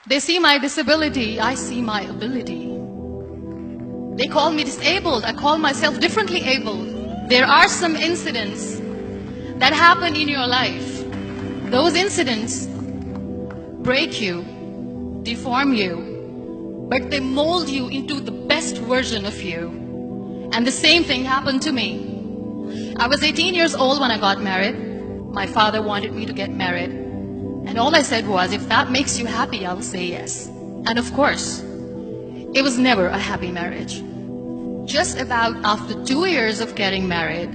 They see my disability, I see my ability. They call me disabled, I call myself differently abled. There are some incidents that happen in your life. Those incidents break you, deform you, but they mold you into the best version of you. And the same thing happened to me. I was 18 years old when I got married. My father wanted me to get married. And all I said was, if that makes you happy, I will say yes. And of course, it was never a happy marriage. Just about after 2 years of getting married,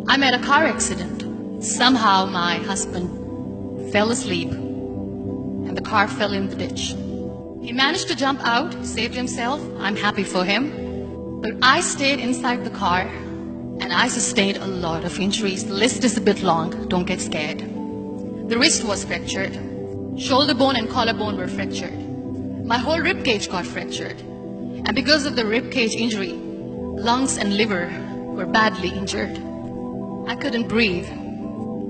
I met a car accident. Somehow my husband fell asleep and the car fell in the ditch. He managed to jump out, saved himself. I'm happy for him. But I stayed inside the car and I sustained a lot of injuries. The list is a bit long, don't get scared. The wrist was fractured. Shoulder bone and collarbone were fractured. My whole rib cage got fractured. And because of the rib cage injury, lungs and liver were badly injured. I couldn't breathe.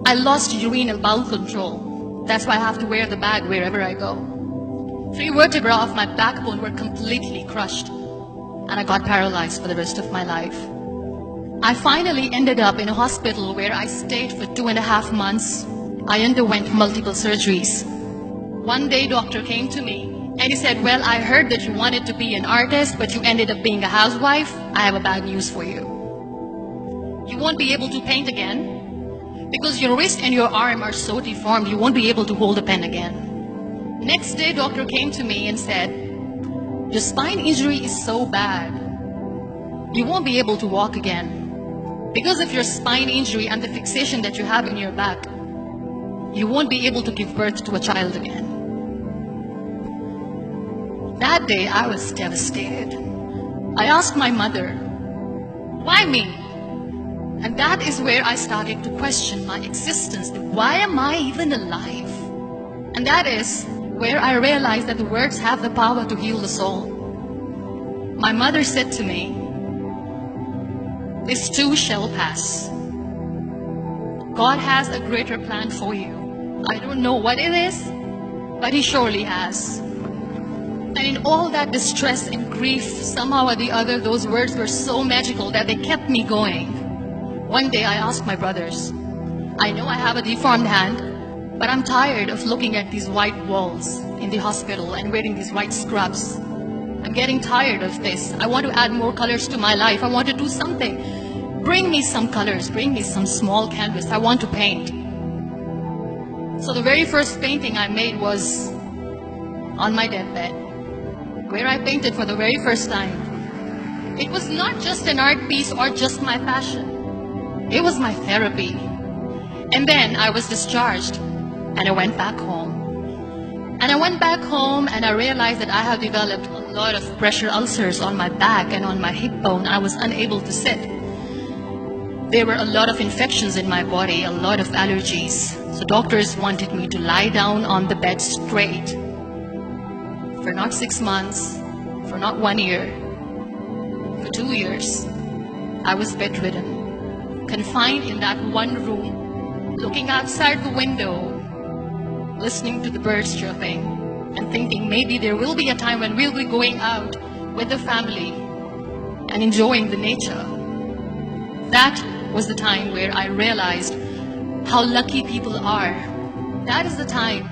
I lost urinary bowel control. That's why I have to wear the bag wherever I go. 3 vertebrae of my backbone were completely crushed. And I got paralyzed for the rest of my life. I finally ended up in a hospital where I stayed for 2.5 months. I underwent multiple surgeries. One day, doctor came to me and he said, well, I heard that you wanted to be an artist, but you ended up being a housewife. I have a bad news for you. You won't be able to paint again because your wrist and your arm are so deformed, you won't be able to hold a pen again. Next day, doctor came to me and said, your spine injury is so bad, you won't be able to walk again. Because of your spine injury and the fixation that you have in your back, you won't be able to give birth to a child again. That day, I was devastated. I asked my mother, why me? And that is where I started to question my existence. Why am I even alive? And that is where I realized that the words have the power to heal the soul. My mother said to me, this too shall pass. God has a greater plan for you. I don't know what it is, but He surely has. And in all that distress and grief, somehow or the other, those words were so magical that they kept me going. One day I asked my brothers, I know I have a deformed hand, but I'm tired of looking at these white walls in the hospital and wearing these white scrubs. I'm getting tired of this. I want to add more colors to my life. I want to do something. Bring me some colors. Bring me some small canvas. I want to paint. So the very first painting I made was on my deathbed, where I painted for the very first time. It was not just an art piece or just my passion. It was my therapy. And then I was discharged and I went back home. And I went back home and I realized that I have developed a lot of pressure ulcers on my back and on my hip bone. I was unable to sit. There were a lot of infections in my body, a lot of allergies. So doctors wanted me to lie down on the bed straight for not 6 months, for not 1 year, for 2 years. I was bedridden, confined in that one room, looking outside the window, listening to the birds chirping, and thinking maybe there will be a time when we'll be going out with the family and enjoying the nature. That was the time where I realized how lucky people are. That is the time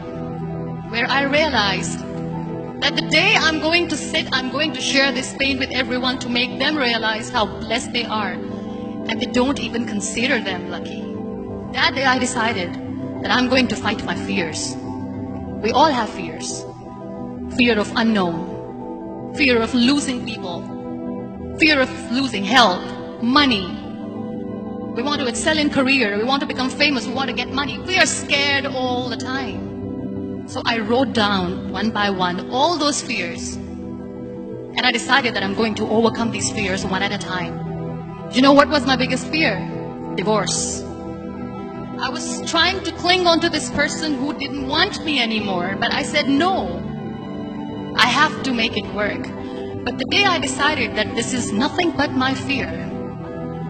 where I realized that the day I'm going to sit, I'm going to share this pain with everyone to make them realize how blessed they are, and they don't even consider them lucky. That day I decided that I'm going to fight my fears. We all have fears. Fear of unknown, fear of losing people, fear of losing health, money. We want to excel in career, we want to become famous, we want to get money. We are scared all the time. So I wrote down one by one all those fears. And I decided that I'm going to overcome these fears one at a time. You know what was my biggest fear? Divorce. I was trying to cling on to this person who didn't want me anymore, but I said no. I have to make it work. But the day I decided that this is nothing but my fear,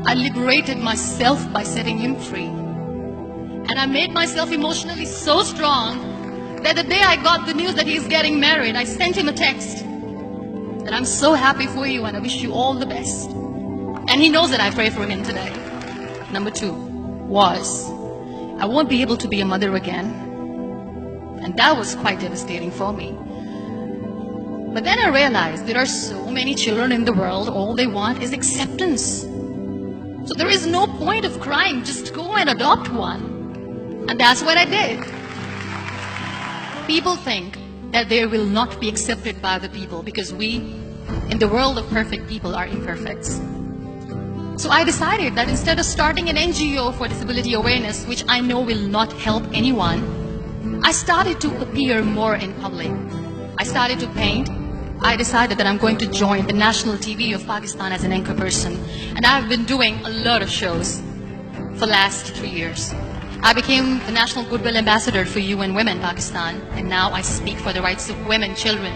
I liberated myself by setting him free. And I made myself emotionally so strong that the day I got the news that he's getting married, I sent him a text that I'm so happy for you and I wish you all the best. And he knows that I pray for him today. Number 2 was, I won't be able to be a mother again. And that was quite devastating for me. But then I realized there are so many children in the world, all they want is acceptance. So there is no point of crying, just go and adopt one. And that's what I did. People think that they will not be accepted by the people because we, in the world of perfect people, are imperfect. So I decided that instead of starting an NGO for disability awareness, which I know will not help anyone, I started to appear more in public. I started to paint. I decided that I'm going to join the national TV of Pakistan as an anchor person. And I've been doing a lot of shows for the last 3 years. I became the National Goodwill Ambassador for UN Women Pakistan, and now I speak for the rights of women, children.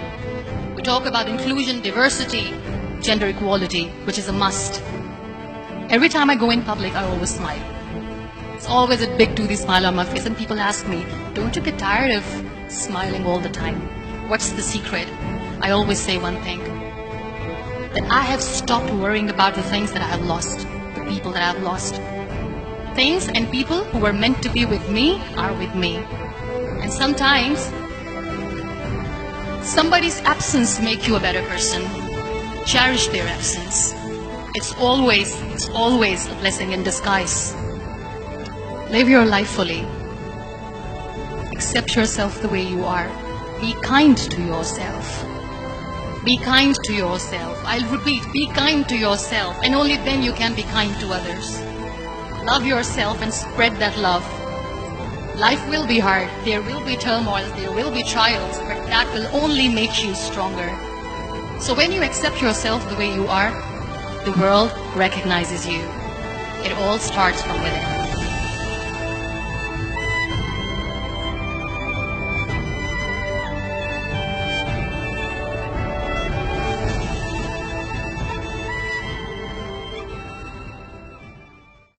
We talk about inclusion, diversity, gender equality, which is a must. Every time I go in public, I always smile. It's always a big toothy smile on my face, and people ask me, don't you get tired of smiling all the time? What's the secret? I always say one thing, that I have stopped worrying about the things that I have lost, the people that I have lost. Things and people who were meant to be with me are with me. And sometimes, somebody's absence makes you a better person. Cherish their absence. It's always a blessing in disguise. Live your life fully. Accept yourself the way you are. Be kind to yourself. Be kind to yourself. I'll repeat, be kind to yourself, and only then you can be kind to others. Love yourself and spread that love. Life will be hard. There will be turmoil. There will be trials, but that will only make you stronger. So when you accept yourself the way you are, the world recognizes you. It all starts from within.